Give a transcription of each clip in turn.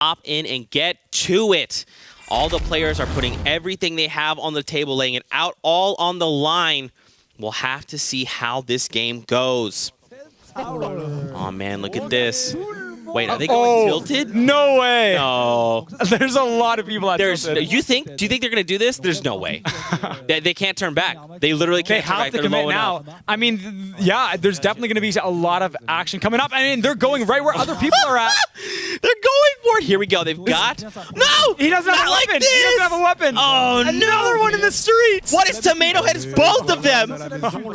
hop in and get to it. All the players are putting everything they have on the table, laying it out all on the line. We'll have to see how this game goes. Oh man, look at this. Wait, are they going tilted? No way. No. There's a lot of people at tilted. Do you think they're going to do this? There's no way. They can't turn back. They literally They can't turn back. have to They're commit low now. enough. I mean, yeah, there's definitely going to be a lot of action coming up. I mean, they're going right where other people are at. They're going for it. Here we go. They've got... No! He doesn't have a Not weapon. like this! He doesn't have a weapon. Oh, Another no. one in the streets. What is Tomato Head? It's both of them.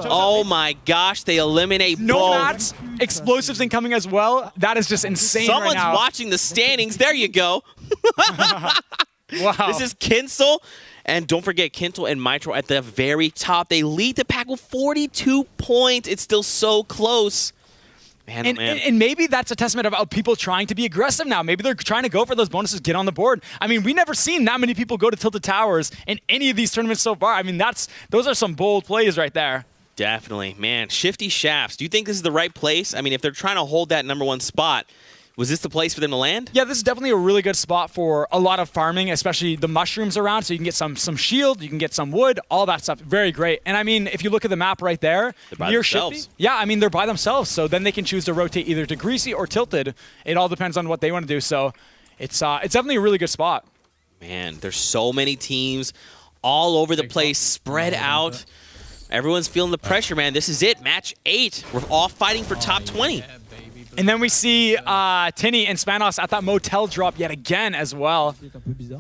Oh my gosh, they eliminate No both. mats, explosives incoming as well. That is just insane Someone's right now. watching the standings. There you go. Wow. This is Kinsel. And don't forget, Kintel and Mitro at the very top. They lead the pack with 42 points. It's still so close. Man, oh man. And maybe that's a testament about people trying to be aggressive now. Maybe they're trying to go for those bonuses, get on the board. I mean, we never seen that many people go to Tilted Towers in any of these tournaments so far. I mean, those are some bold plays right there. Definitely. Man, Shifty Shafts. Do you think this is the right place? I mean, if they're trying to hold that #1 spot, was this the place for them to land? Yeah, this is definitely a really good spot for a lot of farming, especially the mushrooms around. So you can get some shield, you can get some wood, all that stuff. Very great. And I mean, if you look at the map right there, near Shifty, yeah, I mean, they're by themselves. So then they can choose to rotate either to Greasy or Tilted. It all depends on what they want to do. So it's definitely a really good spot. Man, there's so many teams all over the place, spread out. Everyone's feeling the pressure, man. This is it, match 8. We're all fighting for top 20. And then we see Tinny and Spanos at that motel drop yet again as well.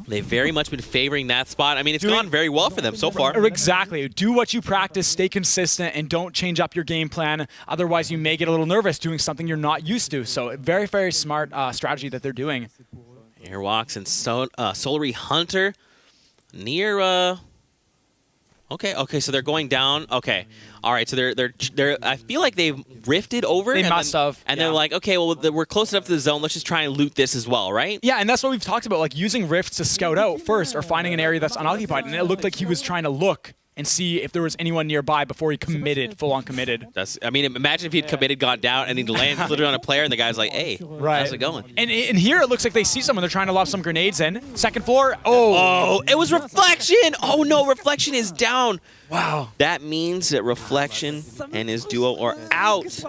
They've very much been favoring that spot. I mean, it's gone very well for them so far. Exactly. Do what you practice, stay consistent, and don't change up your game plan. Otherwise, you may get a little nervous doing something you're not used to. So very, very smart strategy that they're doing. Airwalks and Solary Hunter near... Okay, so they're going down. Okay, all right. So they're. I feel like they've rifted over. They must have. And they're like, okay, well, we're close enough to the zone. Let's just try and loot this as well, right? Yeah, and that's what we've talked about, like using rifts to scout out first, or finding an area that's unoccupied. And it looked like he was trying to look and see if there was anyone nearby before he committed, full-on committed. I mean, imagine if he'd committed, got down, and he lands literally on a player, and the guy's like, hey, how's it going? And here it looks like they see someone. They're trying to lob some grenades in. Second floor. Oh, it was Reflection. Oh, no, Reflection is down. Wow. That means that Reflection and his duo are out.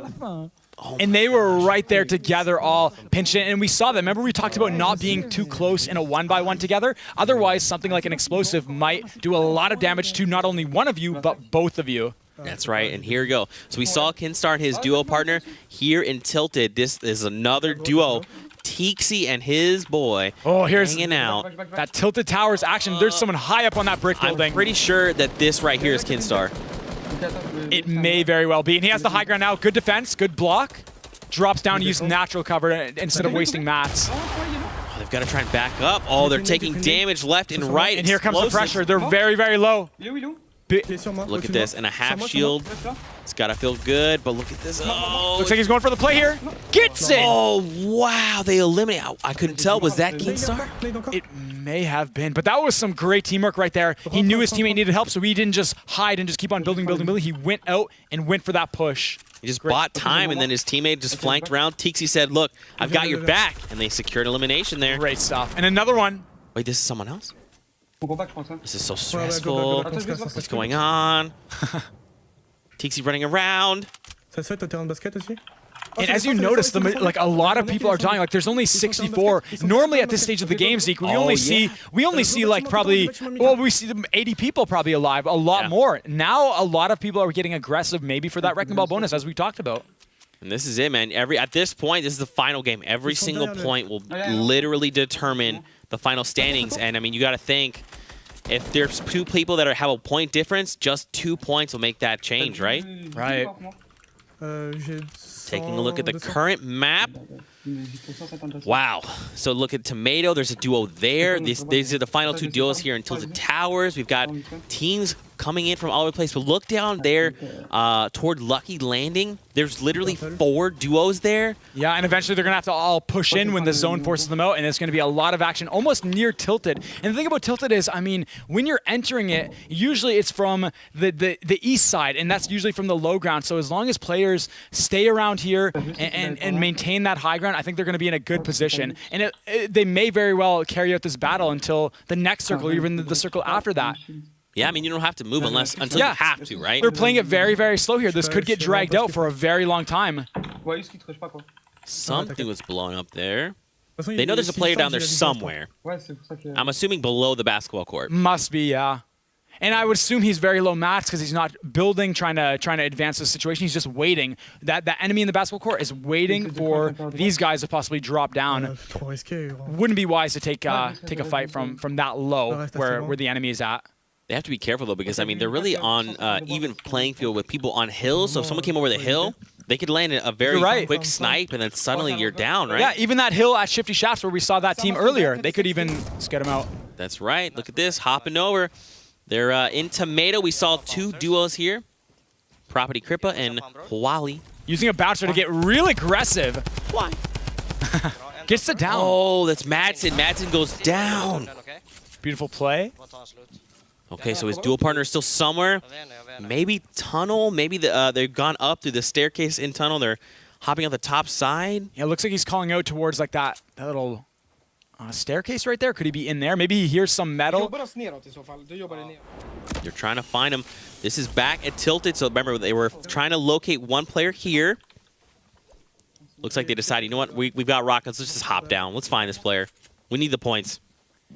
Oh, and they were right there together, all pinched in. And we saw that. Remember, we talked about not being too close in a 1-by-1 together. Otherwise, something like an explosive might do a lot of damage to not only one of you, but both of you. That's right, and here we go. So we saw Kinstar and his duo partner here in Tilted. This is another duo. Teaksy and his boy hanging out. That Tilted Towers action. There's someone high up on that brick building. I'm pretty sure that this right here is Kinstar. It may very well be. And he has the high ground now. Good defense, good block. Drops down to use natural cover instead of wasting mats. Oh, they've got to try and back up. Oh, they're taking damage left and right. And here comes the pressure. They're very, very low. Look at this, and a half shield. It's got to feel good, but look at this. Oh, looks like he's going for the play here. Gets it! Oh, wow, they eliminate. I couldn't tell. Was that Kinstar? It may have been, but that was some great teamwork right there. He knew his teammate needed help, so he didn't just hide and just keep on building. He went out and went for that push. He just bought time, and then his teammate just flanked around. Teaksy said, look, I've got your back, and they secured elimination there. Great stuff. And another one. Wait, this is someone else? This is so stressful. What's going on? Teaksy running around. And as you notice, like a lot of people are dying. Like there's only 64. Normally at this stage of the game, Zeke, we only see like probably we see 80 people probably alive. A lot more. Now a lot of people are getting aggressive, maybe for that wrecking ball bonus, as we talked about. And this is it, man. At this point, this is the final game. Every single point will literally determine the final standings. And I mean, you got to think, if there's two people that have a point difference, just 2 points will make that change, right? Right. Taking a look at the current map. Wow. So look at Tomato. There's a duo there. These are the final 2 duos here in Tilted Towers. We've got teams coming in from all over the place. But look down there toward Lucky Landing. There's literally 4 duos there. Yeah, and eventually they're going to have to all push in when the zone forces them out, and there's going to be a lot of action almost near Tilted. And the thing about Tilted is, I mean, when you're entering it, usually it's from the east side, and that's usually from the low ground. So as long as players stay around here and maintain that high ground, ground, I think they're going to be in a good position. And they may very well carry out this battle until the next circle, or even the circle after that. Yeah, I mean, you don't have to move until you have to, right? They're playing it very, very slow here. This could get dragged out for a very long time. Something was blowing up there. They know there's a player down there somewhere. I'm assuming below the basketball court. Must be, yeah. And I would assume he's very low mats because he's not building, trying to advance the situation. He's just waiting. That enemy in the basketball court is waiting for these guys to possibly drop down. Wouldn't be wise to take a fight from that low where the enemy is at. They have to be careful though, because I mean they're really on even playing field with people on hills. So if someone came over the hill, they could land a very quick snipe, and then suddenly you're down, right? Yeah, even that hill at Shifty Shafts where we saw that team earlier, they could even get him out. That's right. Look at this, hopping over. They're in Tomato. We saw two duos here, Property Kripa and Huali. Using a bouncer to get real aggressive. Why? Gets it down. Oh, that's Madsen. Madsen goes down. Beautiful play. Okay, so his dual partner is still somewhere. Maybe tunnel. Maybe they've gone up through the staircase in tunnel. They're hopping up the top side. Yeah, it looks like he's calling out towards like that little staircase right there. Could he be in there? Maybe he hears some metal. They're trying to find him. This is back at Tilted. So remember, they were trying to locate one player here. Looks like they decided, you know what? We've got rockets. Let's just hop down. Let's find this player. We need the points.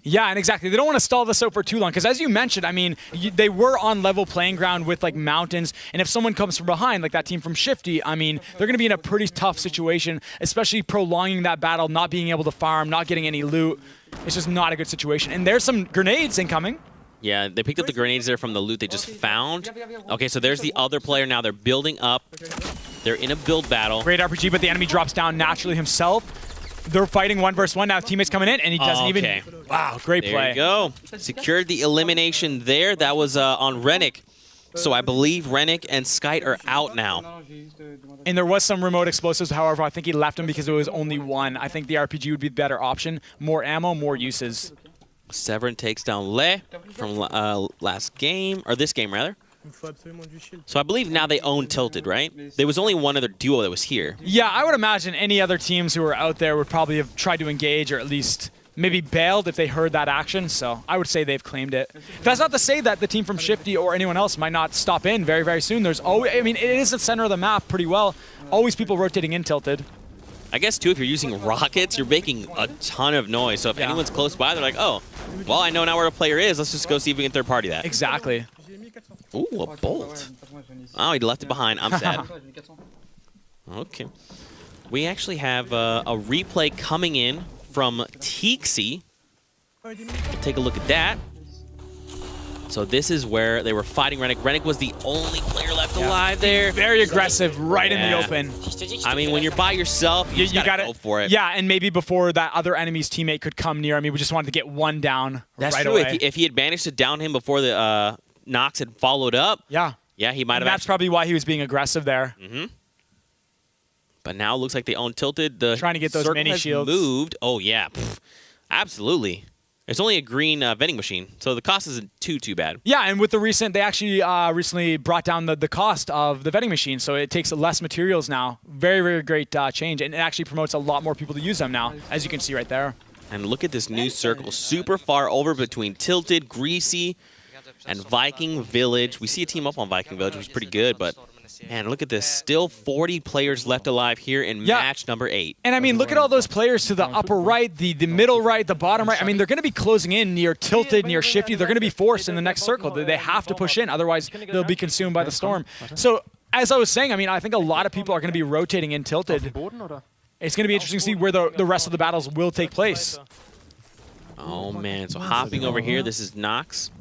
Yeah, and exactly. They don't want to stall this out for too long because, as you mentioned, I mean, they were on level playing ground with, like, mountains. And if someone comes from behind, like that team from Shifty, I mean, they're going to be in a pretty tough situation, especially prolonging that battle, not being able to farm, not getting any loot. It's just not a good situation. And there's some grenades incoming. Yeah, they picked up the grenades there from the loot they just found. Okay, so there's the other player now. They're building up. They're in a build battle. Great RPG, but the enemy drops down naturally himself. They're fighting 1 versus 1 now. Teammates coming in, and he doesn't even. Wow, great play. There you go. Secured the elimination there. That was on Rennick. So I believe Rennick and Skite are out now. And there was some remote explosives. However, I think he left them because it was only one. I think the RPG would be the better option. More ammo, more uses. Severin takes down Le from last game, or this game rather. So I believe now they own Tilted, right? There was only one other duo that was here. Yeah, I would imagine any other teams who were out there would probably have tried to engage, or at least maybe bailed if they heard that action. So I would say they've claimed it. That's not to say that the team from Shifty or anyone else might not stop in very, very soon. There's always, I mean, it is the center of the map pretty well. Always people rotating in Tilted. I guess, too, if you're using rockets, you're making a ton of noise. So if anyone's close by, they're like, oh, well, I know now where a player is. Let's just go see if we can third party that. Exactly. Ooh, a bolt. Oh, he left it behind. I'm sad. Okay. We actually have a replay coming in from Teaksy. We'll take a look at that. So this is where they were fighting Rennick. Rennick was the only player left alive there. Very aggressive, right in the open. I mean, when you're by yourself, you gotta go for it. Yeah, and maybe before that other enemy's teammate could come near. I mean, we just wanted to get one down right away. That's true. If he had managed to down him before the Nox had followed up, yeah, he might have. That's probably why he was being aggressive there. Mm-hmm. But now it looks like they own Tilted. The trying to get those mini shields moved. Oh yeah, absolutely. It's only a green vending machine, so the cost isn't too bad. Yeah, and with the they actually recently brought down the cost of the vending machine, so it takes less materials now. Very, very great change, and it actually promotes a lot more people to use them now, as you can see right there. And look at this new circle, super far over between Tilted, Greasy, and Viking Village. We see a team up on Viking Village, which is pretty good, but man, look at this. Still 40 players left alive here in match number 8. And I mean, look at all those players to the upper right, the middle right, the bottom right. I mean, they're going to be closing in near Tilted, near Shifty. They're going to be forced in the next circle. They have to push in, otherwise they'll be consumed by the storm. So, as I was saying, I mean, I think a lot of people are going to be rotating in Tilted. It's going to be interesting to see where the rest of the battles will take place. Oh, man. So, hopping over here, this is Nox.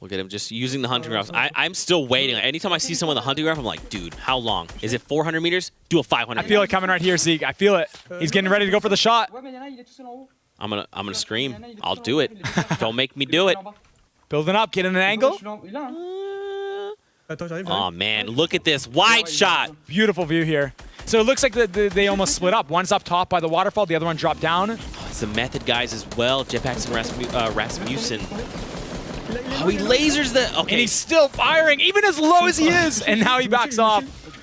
Look at him just using the hunting rifle. I'm still waiting. Anytime I see someone with a hunting rifle, I'm like, dude, how long? Is it 400 meters? Do a 500. I feel it coming right here, Zeke. I feel it. He's getting ready to go for the shot. I'm gonna scream. I'll do it. Don't make me do it. Building up, getting an angle. Oh man, look at this wide shot. Beautiful view here. So it looks like they almost split up. One's up top by the waterfall, the other one dropped down. Oh, it's the Method guys as well. Jetpacks and Rasmussen. Oh, he lasers the... Okay. And he's still firing, even as low as he is. And now he backs off.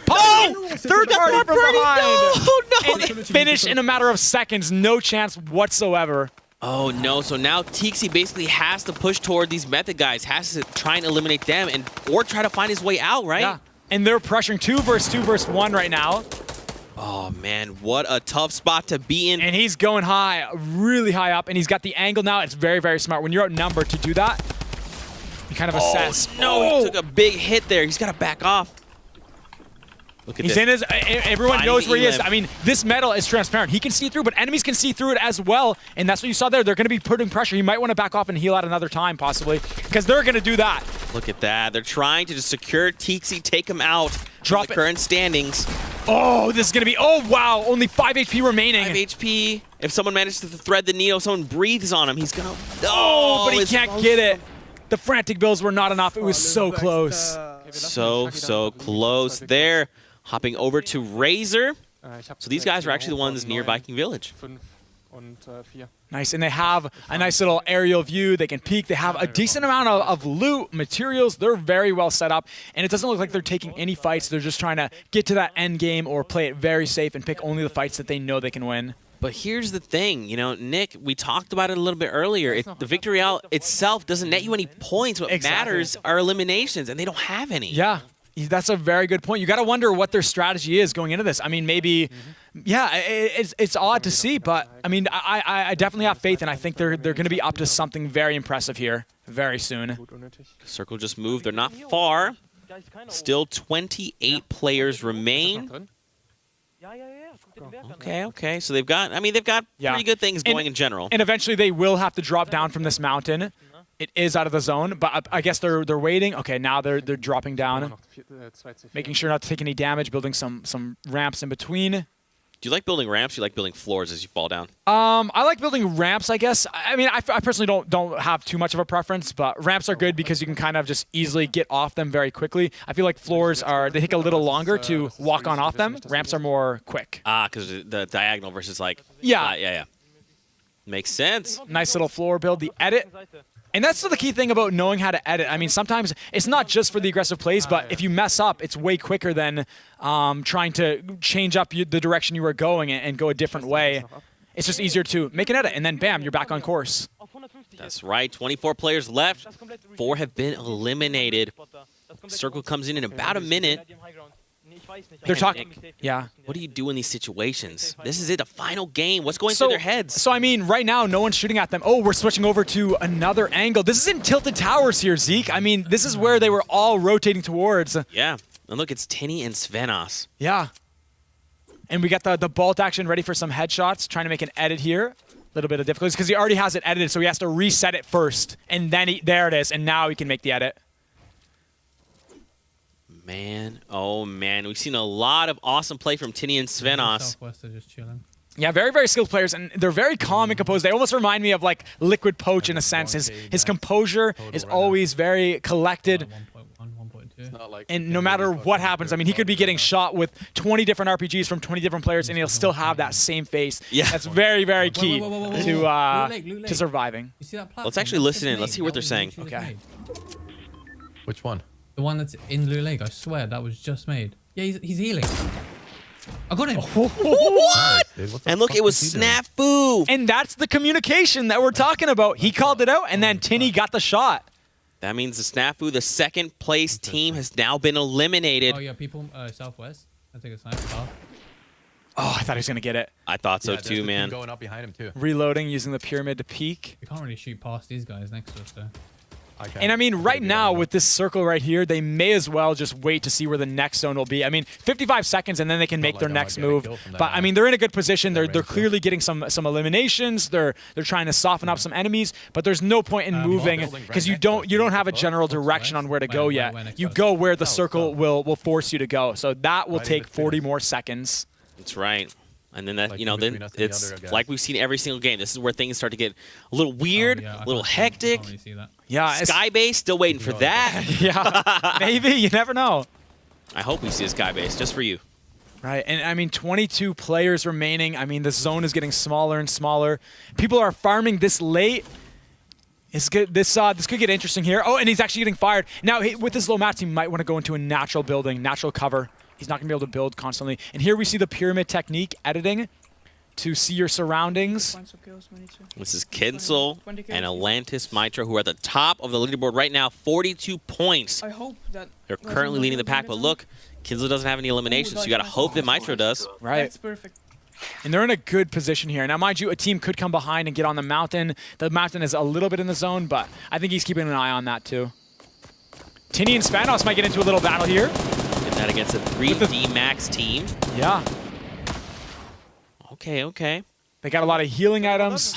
Oh! Third party from behind. No, And they finish in a matter of seconds. No chance whatsoever. Oh no, so now Tixi basically has to push toward these method guys, has to try and eliminate them or try to find his way out, right? Yeah. And they're pressuring 2 versus 1 right now. Oh man, what a tough spot to be in. And he's going high, really high up, and he's got the angle now. It's very, very smart. When you're outnumbered to do that, you kind of assess. No, he took a big hit there. He's got to back off. Look at He's this. in his. Everyone Finding knows the where he is. elim. I mean, this metal is transparent. He can see through, but enemies can see through it as well. And that's what you saw there. They're going to be putting pressure. He might want to back off and heal out another time, possibly, because they're going to do that. Look at that. They're trying to just secure Tixi, take him out. Drop from the it. current standings. Oh, this is going to be. Oh, wow. Only 5 HP remaining. 5 HP. If someone manages to thread the needle, someone breathes on him, he's going to. Oh, but he it's can't get it. The frantic bills were not enough. It was so close. so close there. Hopping over to Razor. So these guys are actually the ones near Viking Village. Nice, and they have a nice little aerial view. They can peek. They have a decent amount of loot, materials. They're very well set up, and it doesn't look like they're taking any fights. They're just trying to get to that end game or play it very safe and pick only the fights that they know they can win. But here's the thing, Nick, we talked about it a little bit earlier. The Victory Royale itself doesn't net you any points. What matters are eliminations, and they don't have any. Yeah. That's a very good point. You got to wonder what their strategy is going into this. I mean, maybe, yeah, it's odd to see, but I mean, I definitely have faith, and I think they're going to be up to something very impressive here very soon. Circle just moved. They're not far. Still 28 players remain. Okay. So they've got pretty good things going in general. And eventually they will have to drop down from this mountain. It is out of the zone, but I guess they're waiting. Okay, now they're dropping down, making sure not to take any damage, building some ramps in between. Do you like building ramps? Or you like building floors as you fall down? I like building ramps, I guess. I mean, I personally don't have too much of a preference, but ramps are good because you can kind of just easily get off them very quickly. I feel like floors they take a little longer to walk on off them. Ramps are more quick. Because the diagonal versus like... Yeah. Yeah. Makes sense. Nice little floor build. The edit. And that's the key thing about knowing how to edit. I mean, sometimes it's not just for the aggressive plays, but if you mess up, it's way quicker than trying to change up the direction you were going and go a different way. It's just easier to make an edit, and then bam, you're back on course. That's right. 24 players left. 4 have been eliminated. Circle comes in about a minute. They're talking. Yeah. What do you do in these situations? This is it, a final game. What's going through their heads? So, I mean, right now, no one's shooting at them. Oh, we're switching over to another angle. This is in Tilted Towers here, Zeke. I mean, this is where they were all rotating towards. Yeah. And look, it's Tinny and Svenos. Yeah. And we got the bolt action ready for some headshots, trying to make an edit here. A little bit of difficulties because he already has it edited, so he has to reset it first. And then there it is, and now he can make the edit. Man, oh man, we've seen a lot of awesome play from Tinny and Svenos. Southwest are just chilling. Yeah, very, very skilled players, and they're very calm and composed. They almost remind me of like Liquid Poach in a sense. His composure is always very collected. 1.1, 1.2. And no matter what happens, I mean, he could be getting shot with 20 different RPGs from 20 different players, and he'll still have that same face. Yeah. That's very, very key Whoa. to surviving. You see that platform? Let's actually listen in. Let's see what they're saying. Okay. Which one? The one that's in Lou Lake, I swear, that was just made. Yeah, he's healing. I got him. What? Dude, what the And look, fuck it was is he doing? Snafu. And that's the communication that we're talking about. He called it out, and then Tinny got the shot. That means the Snafu, the second place team, has now been eliminated. Oh, yeah, people, Southwest. I take a sniper path. Oh, I thought he was going to get it. I thought so Yeah, there's too, the team man. Going up behind him too. Reloading using the pyramid to peek. We can't really shoot past these guys next to us, though. And I mean, right now with this circle right here, they may as well just wait to see where the next zone will be. I mean, 55 seconds and then they can make their next move. But I mean, they're in a good position. They're clearly getting some eliminations. They're trying to soften up some enemies. But there's no point in moving because you don't have a general direction on where to go yet. You go where the circle will force you to go. So that will take 40 more seconds. That's right. And then that, Like you know, then between us and the it's other guy. like we've seen every single game. This is where things start to get a little weird, Yeah, a little I hectic. can't really see that. Yeah, Skybase, still waiting for that. yeah, maybe you never know. I hope we see a Skybase just for you. Right, and I mean, 22 players remaining. I mean, the zone is getting smaller and smaller. People are farming this late. It's good. This could get interesting here. Oh, and he's actually getting fired. Now, with this low match, he might want to go into a natural building, natural cover. He's not going to be able to build constantly. And here we see the pyramid technique editing to see your surroundings. This is Kinsel and Atlantis Mitra, who are at the top of the leaderboard right now, 42 points. I hope that They're currently leading the pack, but look, Kinsel doesn't have any eliminations, so you got to hope that Mitra does. Right. That's perfect. And they're in a good position here. Now, mind you, a team could come behind and get on the mountain. The mountain is a little bit in the zone, but I think he's keeping an eye on that too. Tinny and Spanos might get into a little battle here. And that against a 3D Max team. Yeah. Okay. They got a lot of healing items.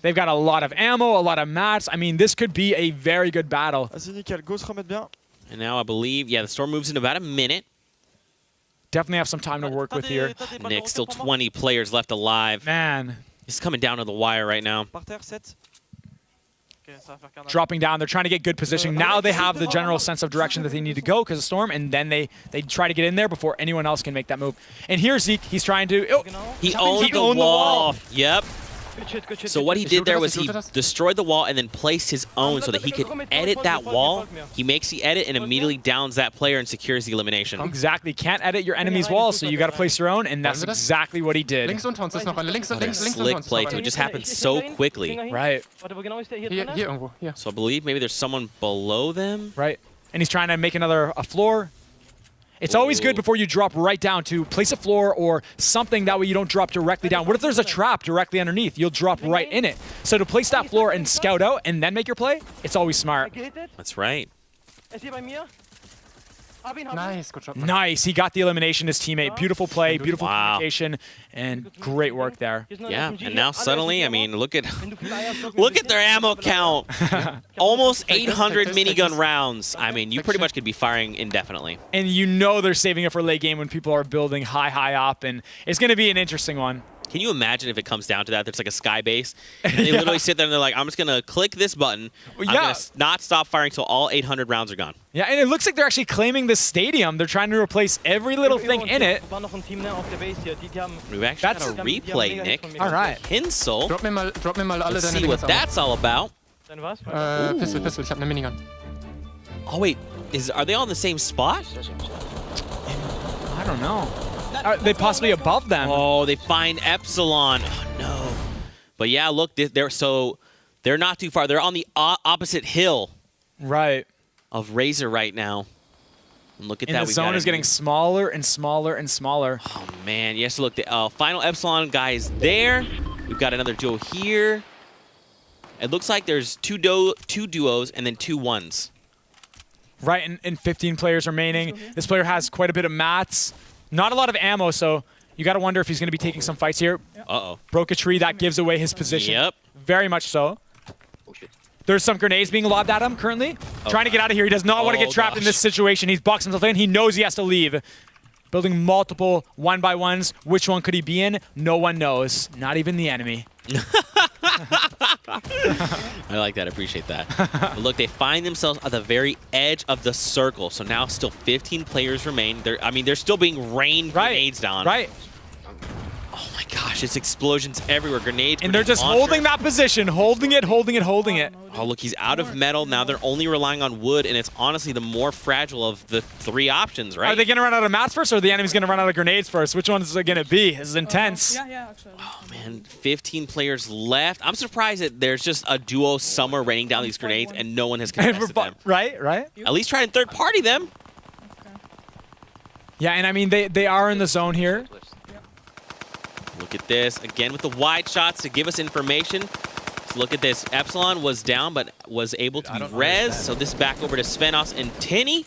They've got a lot of ammo, a lot of mats. I mean, this could be a very good battle. And now I believe, yeah, the storm moves in about a minute. Definitely have some time to work with here. Nick, still 20 players left alive. Man. He's coming down to the wire right now. Dropping down, they're trying to get good positioning. Now they have the general sense of direction that they need to go because of storm, and then they try to get in there before anyone else can make that move. And here's Zeke, he's trying to... Oh, He owned the wall. Yep. So what he did there was he destroyed the wall and then placed his own so that he could edit that wall. He makes the edit and immediately downs that player and secures the elimination. Exactly. Can't edit your enemy's wall, so you got to place your own, and that's exactly what he did. Slick play too. It just happened so quickly. Right. So I believe maybe there's someone below them. Right. And he's trying to make a floor. It's always good before you drop right down to place a floor or something, that way you don't drop directly down. What if there's a trap directly underneath? You'll drop right in it. So to place that floor and scout out and then make your play, it's always smart. That's right. Nice, good job. Nice, he got the elimination, his teammate. Beautiful play, beautiful communication, and great work there. Yeah, and now suddenly, I mean, look at their ammo count. Almost 800 minigun rounds. I mean, you pretty much could be firing indefinitely. And you know they're saving it for late game when people are building high up, and it's going to be an interesting one. Can you imagine if it comes down to that? There's like a sky base, and they literally sit there and they're like, I'm just going to click this button. I'm going to not stop firing until all 800 rounds are gone. Yeah, and it looks like they're actually claiming this stadium. They're trying to replace every little thing in it. We've actually got a replay, Nick. All right. Kinsel. Drop me mal alle Let's deine see what Dings that's all about. Pistol, ich hab eine Minigun. Oh, wait. Are they all in the same spot? I don't know. Are they possibly above them? Oh, they find Epsilon. Oh, no. But yeah, look, they're not too far. They're on the opposite hill. Right. Of Razor right now. And look at that. The zone is getting smaller and smaller and smaller. Oh, man. Yes, look, the final Epsilon guy is there. We've got another duo here. It looks like there's two duos and then 2 ones. Right, and 15 players remaining. This player has quite a bit of mats. Not a lot of ammo, so you got to wonder if he's going to be taking some fights here. Uh-oh. Broke a tree. That gives away his position. Yep. Very much so. There's some grenades being lobbed at him currently. Trying to get out of here. He does not want to get trapped in this situation. He's boxed himself in. He knows he has to leave. Building multiple 1x1s. Which one could he be in? No one knows. Not even the enemy. I like that. I appreciate that. But look, they find themselves at the very edge of the circle. So now still 15 players remain. They're still being rained grenades down. Right. Oh my gosh, it's explosions everywhere. Grenades. And they're just holding that position. Holding it. Oh, look, he's out of metal. Now they're only relying on wood, and it's honestly the more fragile of the 3 options, right? Are they going to run out of mats first, or are the enemy's going to run out of grenades first? Which one is it going to be? This is intense. Yeah, actually. Oh, man, 15 players left. I'm surprised that there's just a duo somewhere raining down these grenades, and no one has contested them. Right. At least try and third-party them. Yeah, and I mean, they are in the zone here. Look at this. Again with the wide shots to give us information. So look at this. Epsilon was down, but was able to be res. So this is back over to Svenos and Tinny.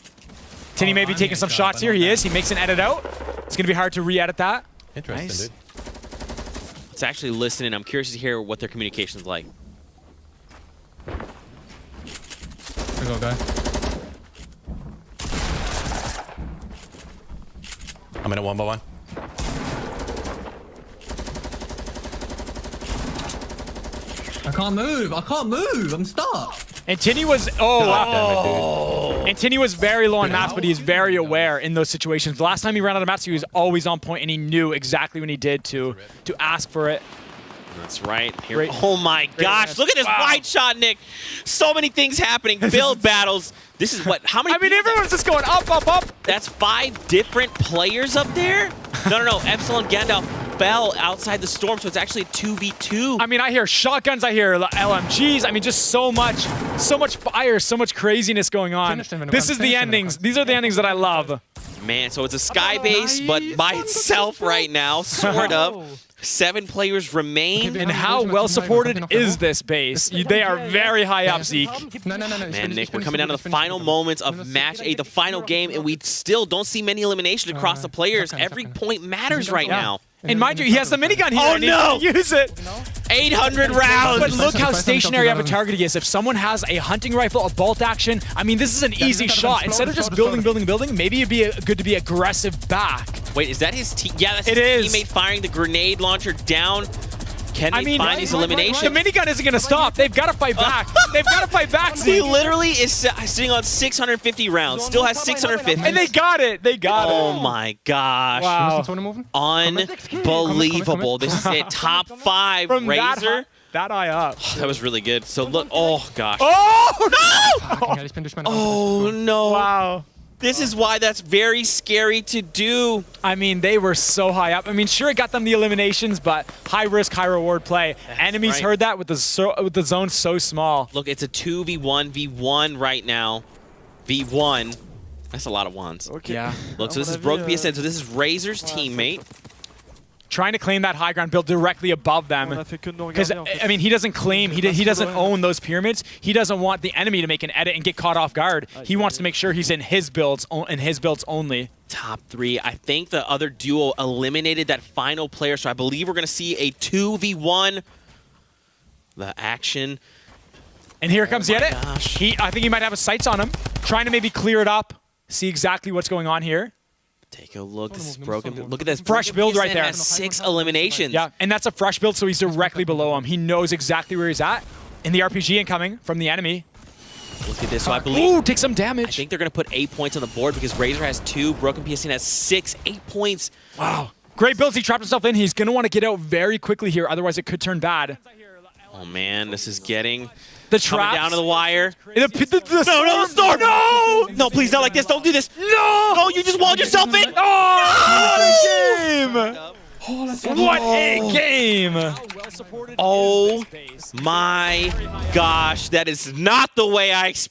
Tinny may be taking some shots here. He is. He makes an edit out. It's going to be hard to re-edit that. Interesting, dude. Let's actually listen, and I'm curious to hear what their communication's like. We got a guy. I'm in a 1x1. I can't move. I'm stuck. And Tinny was and Tinny was very low on mats, but he's very aware in those situations. The last time he ran out of mats, he was always on point, and he knew exactly when he did to ask for it. That's right. Here, Great. oh my gosh! match. Look at this Wow. wide shot, Nick. So many things happening. Build battles. This is what? How many? I mean, people- everyone's just going up, up, up. That's 5 different players up there. No. Epsilon Gandalf fell outside the storm, so it's actually a 2v2. I mean, I hear shotguns, I hear LMGs. I mean, just so much fire, so much craziness going on. Finish them when it This comes, is the finish them when it endings. comes. These are the endings that I love. Man, so it's a sky base, but by itself right now, sort of. 7 players remain. And how well supported is this base? They are very high up, Zeke. No. Man, Nick, we're coming down to the final moments of match 8, the final game, and we still don't see many eliminations across the players. Every point matters right now. And mind you, he has the minigun here. Oh, and he no! can use it. 800 rounds. But look how stationary of a target he is. If someone has a hunting rifle, a bolt action, I mean, this is an easy shot. Instead of just building, maybe it'd be good to be aggressive back. Wait, is that his team? Yeah, that's his It is. teammate firing the grenade launcher down. Can they I mean, find these the eliminations? minigun isn't going to stop. They've got to fight back. They've got to fight back, He Zeke. literally is sitting on 650 rounds. Still has 650. And they got it. They got Oh it. my gosh. Wow. Unbelievable. This is it. Top 5 From Razor. that eye up. That was really good. So look. Oh gosh. Oh, no! Oh no. Wow. This is why that's very scary to do. I mean, they were so high up. I mean, sure, it got them the eliminations, but high risk, high reward play. Enemies right. heard that with the zone so small. Look, it's a 2v1, v1 right now. V1. That's a lot of ones. Ok. Yeah. Look, so this is Broken PSN. So this is Razor's teammate. Trying to claim that high ground built directly above them. On a fait que de nous Because, regarder, en fait. I mean, he doesn't claim, he doesn't own those pyramids. He doesn't want the enemy to make an edit and get caught off guard. He wants to make sure he's in his builds only. Top 3. I think the other duo eliminated that final player, so I believe we're going to see a 2v1. The action. And here comes the my edit. gosh. I think he might have his sights on him. Trying to maybe clear it up. See exactly what's going on here. Take a look. This is Broken. Look at this. Fresh Broken build right PSN there. has 6 eliminations. Yeah, and that's a fresh build, so he's directly below him. He knows exactly where he's at. And the RPG incoming from the enemy. Look at this. So I believe. Ooh, take some I damage. think they're going to put 8 points on the board because Razor has 2, Broken PSN has 6. 8 points. Wow. Great builds. He trapped himself in. He's going to want to get out very quickly here, otherwise it could turn bad. Oh man, this is getting The coming trap down to the wire. No, Storm! No! No, please not like this. Don't do this. No! No, you just walled yourself in. Oh, what a game! What a game! Oh my gosh, that is not the way I expected.